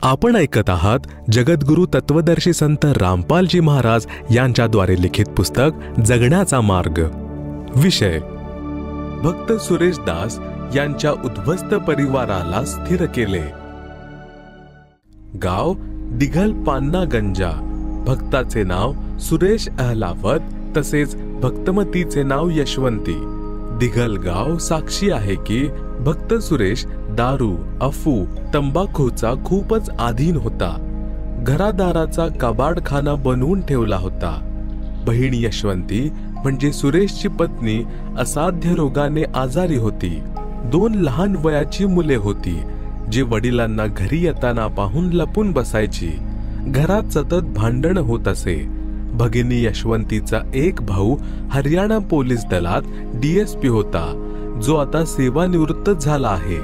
आपण ऐकत आहात जगद्गुरु तत्वदर्शी संत रामपालजी महाराज यांच्याद्वारे लिखित पुस्तक जगण्याचा मार्ग। विषय भक्त सुरेश दास यांच्या उद्ध्वस्त परिवाराला स्थिर केले। गाव दिघल पान्ना गंजा। भक्ताचे नाव सुरेश अहलावत, तसेच भक्तमतीचे नाव यशवंती। दिघल गाव साक्षी आहे की भक्त सुरेश दारू, अफू, तंबाखूचा खूपच अधीन होता। घरादाराचा कबाडखाना बनवून ठेवला होता। बहीण यशवंती म्हणजे सुरेशची पत्नी असाध्य रोगाने आजारी होती। 2 लहान वयाची मुले होती, जे वडिलांना घरी येताना पाहून लपून बसायची। घरात सतत भांडण होत असे। भगिनी यशवंतीचा एक भाऊ हरियाणा पोलीस दलात DSP होता, जो आता सेवानिवृत्त झाला आहे।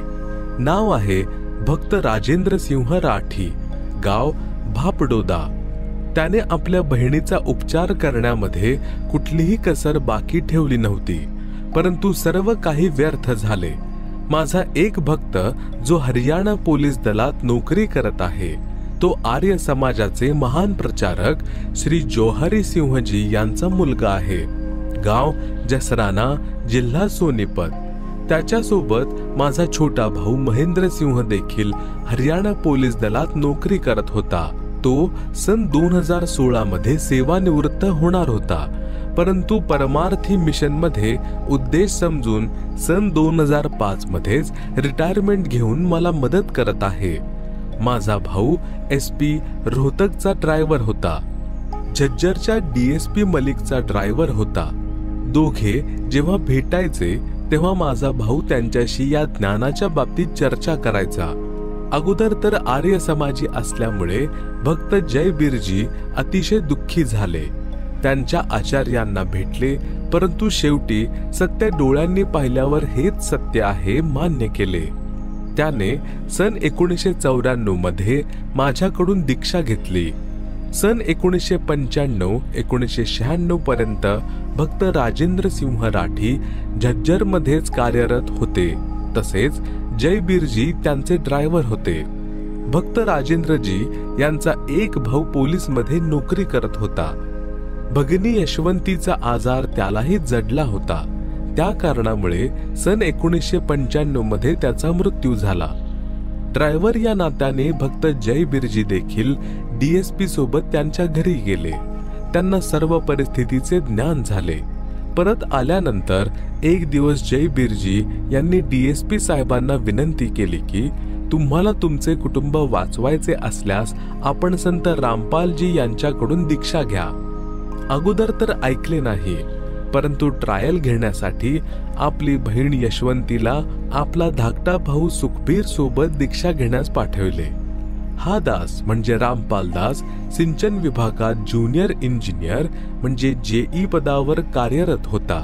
नाव आहे भक्त राजेंद्र सिंह राठी, गाव भापडोदा। त्याने आपल्या बहिणीचा उपचार करण्यामध्ये कुठलीही कसर बाकी ठेवली नव्हती, परंतु सर्व काही व्यर्थ झाले। माझा एक भक्त जो हरियाणा पोलीस दलात नोकरी करत आहे, तो आर्य समाजाचे महान प्रचारक श्री जोहरी सिंहजी यांचा मुलगा आहे। गाव जसराना, जिल्हा सोनीपत। त्याच्यासोबत माझा छोटा भाऊ महेंद्र सिंह देखील हरियाणा पोलीस दलात नोकरी करत होता। तो सन 2016 मध्ये सेवानिवृत्त होणार होता, परंतु परमार्थी मिशन मध्ये उद्देश समजून सन 2005 मध्येच रिटायरमेंट घेऊन मला मदत करत आहे। माझा भाऊ SP रोहतकचा ड्रायव्हर होता, झज्जरच्या DSP मलिकचा ड्रायव्हर होता। दोघे जेव्हा भेटायचे तेव्हा माझा भाऊ त्यांच्याशी या ज्ञानाच्या बाबतीत चर्चा करायचा। अगोदर तर आर्य समाजी असल्यामुळे भक्त जयबीरजी अतिशय दुःखी झाले। त्यांच्या आचार्यांना भेटले, परंतु शेवटी सत्य डोळ्यांनी पाहिल्यावर हेच सत्य आहे मान्य केले। त्याने सन 1994 मध्ये माझ्याकडून दीक्षा घेतली। सन 1995-1996 पर्यंत भक्त राजेंद्र सिंह राठी झज्जर मध्येच कार्यरत होते, तसेच जयबीरजी त्यांचे ड्रायव्हर होते। भक्त राजेंद्रजी यांचा एक भाऊ पोलीस मध्ये नोकरी करत होता। भगिनी यशवंतीचा आजार त्यालाही जडला होता, त्या कारणामुळे सन 1995 मध्ये त्याचा मृत्यू झाला। ड्रायव्हर या नात्याने भक्त जयबीरजी देखील DSP सोबत त्यांच्या घरी गेले। त्यांना सर्व परिस्थितीचे ज्ञान झाले। परत आल्यानंतर एक दिवस जयबीरजी यांनी DSP साहेबांना विनंती केली की तुम्हाला तुमचे कुटुंब वाचवायचे असल्यास आपण संत रामपालजी यांच्याकडून दीक्षा घ्या। अगोदर तर ऐकले नाही, परंतु ट्रायल घेण्यासाठी आपली बहीण यशवंतीला आपला धाकटा भाऊ सुखबीर सोबत दीक्षा घेण्यास पाठवले। हा दास म्हणजे रामपाल दास सिंचन विभागात ज्युनियर इंजिनियर म्हणजे JE पदावर कार्यरत होता।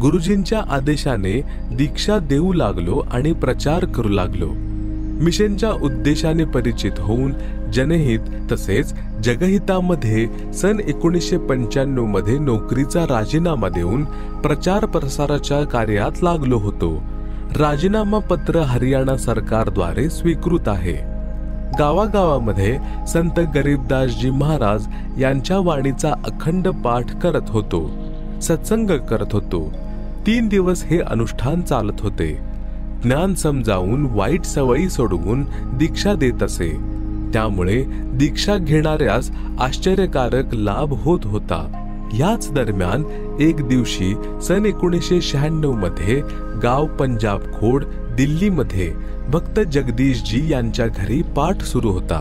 गुरुजींच्या आदेशाने दीक्षा देऊ लागलो आणि प्रचार करू लागलो। मिशनच्या उद्देशाने परिचित होऊन जनहित तसेच जगहितामध्ये सन 1995 मध्ये नोकरीचा राजीनामा देऊन प्रचार प्रसाराच्या कार्यात लागलो होतो। राजीनामा पत्र हरियाणा सरकारद्वारे स्वीकृत आहे। गावागावामध्ये संत गरीबदासजी महाराज यांच्या वाणीचा अखंड पाठ करत होतो, सत्संग करत होतो। 3 दिवस हे अनुष्ठान चालत होते। ज्ञान समजावून वाईट सवयी सोडवून दीक्षा देत असे, त्यामुळे दीक्षा घेणाऱ्यास आश्चर्यकारक लाभ होत होता। याच दरम्यान एक दिवशी सन 1996 मध्ये गाव पंजाब खोड, दिल्लीमध्ये भक्त जगदीशजी यांच्या घरी पाठ सुरू होता।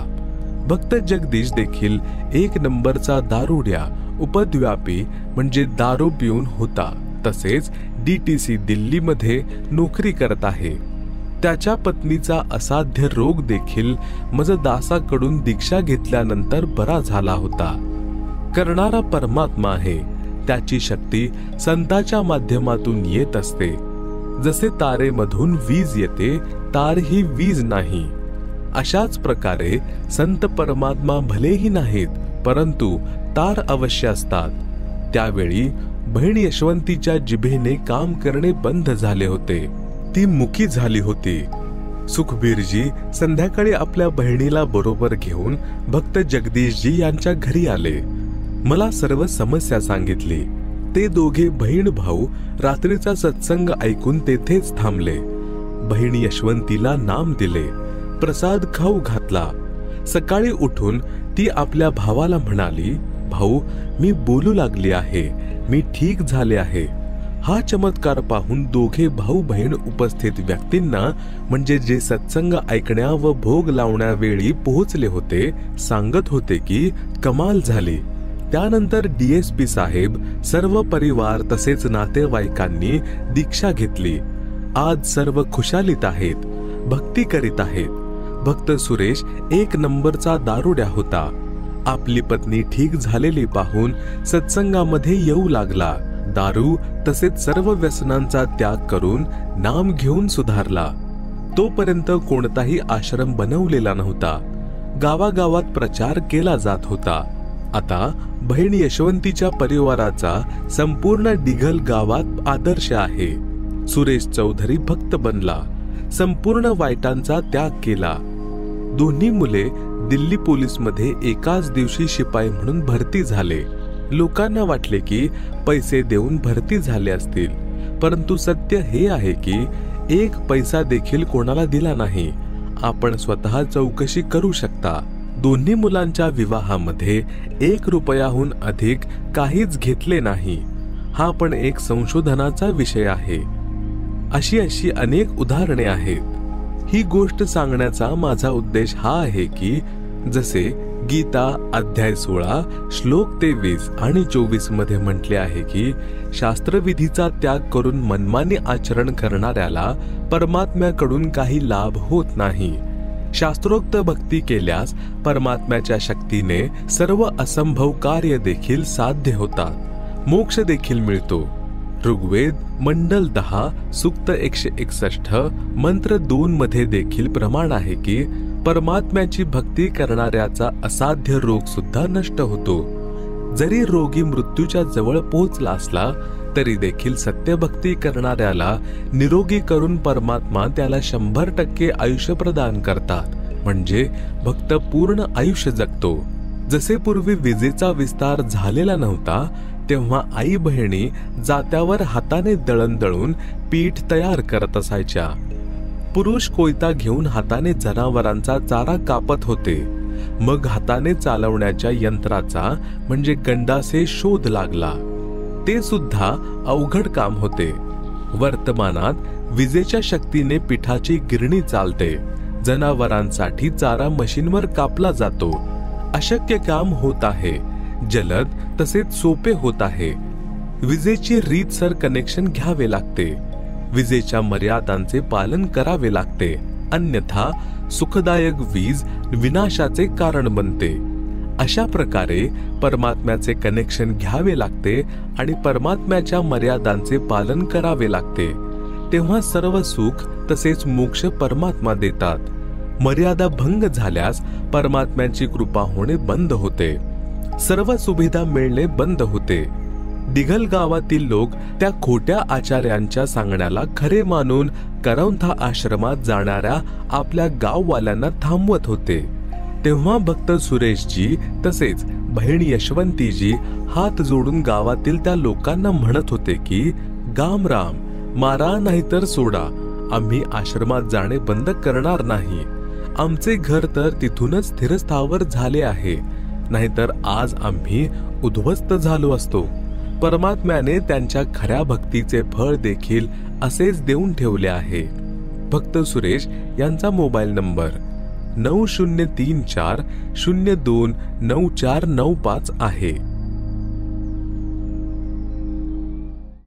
भक्त जगदीश देखील 1 नंबरचा दारुड्या, उपद्व्यापी म्हणजे दारू पिऊन होता, तसेच DTC दिल्लीमध्ये नोकरी करत आहे। त्याच्या पत्नीचा असाध्य रोग देखील मजदासाकडून दीक्षा घेतल्यानंतर बरा झाला होता। करणारा परमात्मा आहे, त्याची शक्ती संताच्या माध्यमातून येत असते। जसे तारेमधून वीज येते, तार ही वीज नाही, अशाच प्रकारे संत परमात्मा भलेही नाहीत, परंतु तार अवश्य असतात। त्यावेळी बहीण यशवंतीच्या जिभेने काम करणे बंद झाले होते। ती मुकी झाली होती। सुखबीरजी संध्याकाळी आपल्या बहिणीला बरोबर घेऊन भक्त जगदीशजी यांच्या घरी आले. मला सर्व समस्या सांगितली. ते दोघे बहीण भाऊ रात्रीचा सत्संग ऐकून तेथेच थांबले. बहीण यशवंतीला नाम दिले, प्रसाद खाऊ घातला. सकाळी उठून ती आपल्या भावाला म्हणाली, भाऊ, मी बोलू लागली आहे, मी ठीक झाले आहे. हा चमत्कार पाहून दोघे भाऊ बहीण उपस्थित व्यक्तींना, म्हणजे जे सत्संग ऐकण्या व भोग लावण्यावेळी पोहोचले होते, सांगत होते की कमाल झाली. त्यानंतर DSP साहेब, सर्व परिवार तसेच नातेवाईकांनी दीक्षा घेतली. आज सर्व खुशालीत आहेत, भक्ती करीत आहेत. भक्त सुरेश एक नंबरचा दारुड्या होता. आपली पत्नी ठीक झालेली पाहून सत्संगामध्ये येऊ लागला. दारू तसेच सर्व व्यसनांचा त्याग करून नाम घेऊन सुधारला. तोपर्यंत कोणताही आश्रम बनवलेला नव्हता. गावागावात प्रचार केला जात होता. आता बहीण यशवंतीच्या परिवाराचा संपूर्ण दिघल गावात आदर्श आहे. सुरेश चौधरी भक्त बनला, संपूर्ण वाईटांचा त्याग केला. दोन्ही मुले दिल्ली पोलीसमध्ये एकाच दिवशी शिपाई म्हणून भरती झाले. लोकांना वाटले की पैसे देऊन भरती झाले असतील, परंतु सत्य हे आहे की एक पैसा देखील कोणाला दिला नाही. आपण स्वतः चौकशी करू शकता. दोन्ही मुलांच्या विवाहामध्ये 1 रुपयाहून अधिक काहीच घेतले नाही. हा पण एक संशोधनाचा विषय आहे. अशी अनेक उदाहरणे आहेत. ही गोष्ट सांगण्याचा माझा उद्देश हा आहे की जसे गीता अध्याय 16 श्लोक 23 आणि 24 मध्ये म्हटले आहे की शास्त्रविधीचा त्याग करून मनमानी आचरण करणाऱ्याला परमात्म्याकडून काही लाभ होत नाही. शास्त्रोक्त भक्ती केल्यास परमात्म्याच्या शक्तीने सर्व असंभव कार्य देखील साध्य होतात. मोक्ष देखील मिळतो. ऋग्वेद मंडल 10 सूक्त 161 मंत्र 2 मध्ये देखील प्रमाण आहे की परमात्म्याची भक्ती करणाऱ्याचा असाध्य रोग सुद्धा नष्ट होतो. जरी रोगी मृत्यूच्या जवळ पोहोचला असला तरी देखील सत्यभक्ती करणाऱ्याला निरोगी करून परमात्मा त्याला 100% आयुष्य प्रदान करतात. म्हणजे भक्त पूर्ण आयुष्य जगतो. जसे पूर्वी विजेचा विस्तार झालेला नव्हता तेव्हा आई बहिणी जात्यावर हाताने दळण दळून पीठ तयार करत असायच्या. पुरुष कोयता घेऊन हाताने जनावरांचा चारा कापत होते. मग हाताने चालवण्याच्या यंत्राचा म्हणजे गंडासे शोध लागला. ते सुद्धा अवघड काम होते. वर्तमानात विजेच्या शक्तीने पिठाची गिरणी चालते. जनावरांसाठी चारा मशीनवर कापला जातो. अशक्य काम होत आहे. जलद तसेच सोपे होत आहे. विजेची रीतसर कनेक्शन घ्यावे लागते. विजेच्या मर्यादांचे पालन करावे लागते. अन्यथा सुखदायक वीज विनाशाचे कारण बनते. अशा प्रकारे परमात्म्याचे कनेक्शन घ्यावे लागते आणि परमात्म्याच्या मर्यादांचे पालन करावे लागते. तेव्हा सर्व सुख तसेच मोक्ष परमात्मा देतात. मर्यादा भंग झाल्यास परमात्म्याची कृपा होणे बंद होते. सर्व सुविधा मिळणे बंद होते. दिघल गावातील लोक त्या खोट्या आचार्यांच्या सांगण्याला खरे मानून करौंथा आश्रमात जाणाऱ्या आपल्या गाववाल्यांना थांबवत होते. तेव्हा भक्त सुरेशजी तसेच बहीण यशवंतीजी हात जोडून गावातील त्या लोकांना म्हणत होते की गाम राम, मारा नाहीतर सोडा, आम्ही आश्रमात जाणे बंद करणार नाही. आमचे घर तर तिथूनच स्थिरस्थावर झाले आहे, नाहीतर आज आम्ही उद्ध्वस्त झालो असतो. परमात्म्याने त्यांच्या खऱ्या भक्तीचे फळ देखील असेच देऊन ठेवले आहे. भक्त सुरेश यांचा मोबाईल नंबर 9034029495 आहे.